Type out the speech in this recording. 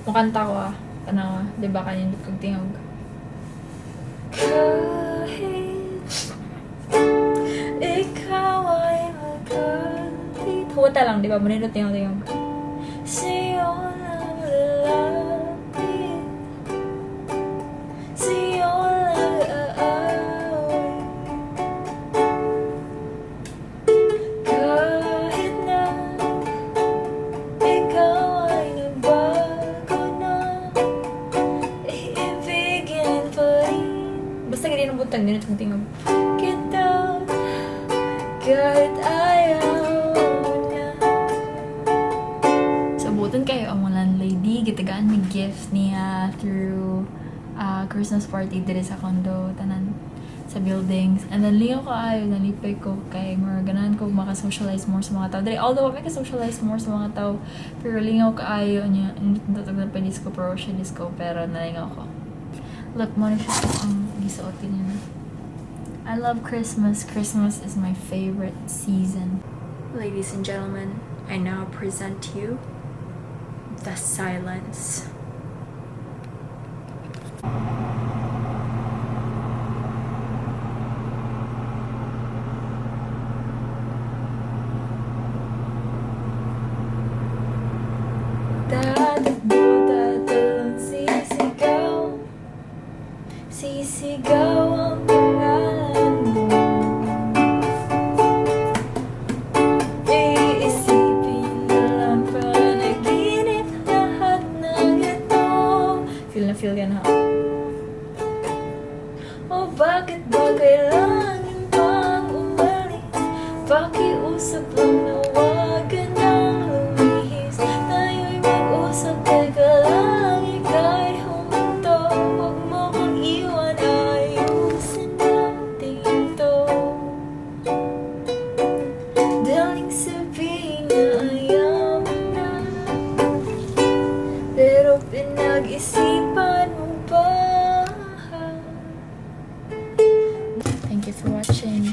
Mukanta ko Ano, di ba kanina kong tingog? Kahit ikaw ay magalit. Huwata lang, di ba? Manilo tingog. Sa'yo lang lalapit. Sa'yo lang aaway. Kahit na ikaw ay nagbago na, iibigin pa rin. Basta ganyan ang butang, din itong tingog. Kita, kahit ayaw na. So, buton kayo ang walang lady. Gitagaan may gift niya through Christmas party dito sa condo, tanan sa buildings. And then, liyo ko ayo, nalipay ko kay mga ganahan ko makasocialize more sa mga tao. Dali, although, may ka-socialize more sa mga tao, pero lingaw ka ayo niya, hindi tatagnan pa disco, pero siya disco, pero nalingaw ko. Look, mo na siya ang gisuotin niya na. I love Christmas. Christmas is my favorite season. Ladies and gentlemen, I now present to you the silence. Tatakbo, tatalon, sisigaw. Sisigaw ang pangalan mo. Iisipin na lang panaginip lahat ng ito. Feel na feel yan ha. O bakit ba kailangan pang umalis? Pakiusap lang na wag ka nang lumihis. Tayo'y mag-usap, teka lang, ika'y huminto. Huwag mo kong iwan, ayusin natin ito. Daling sabihin na ayaw mo na, pero pinag-isipan mo ba? Thank you for watching.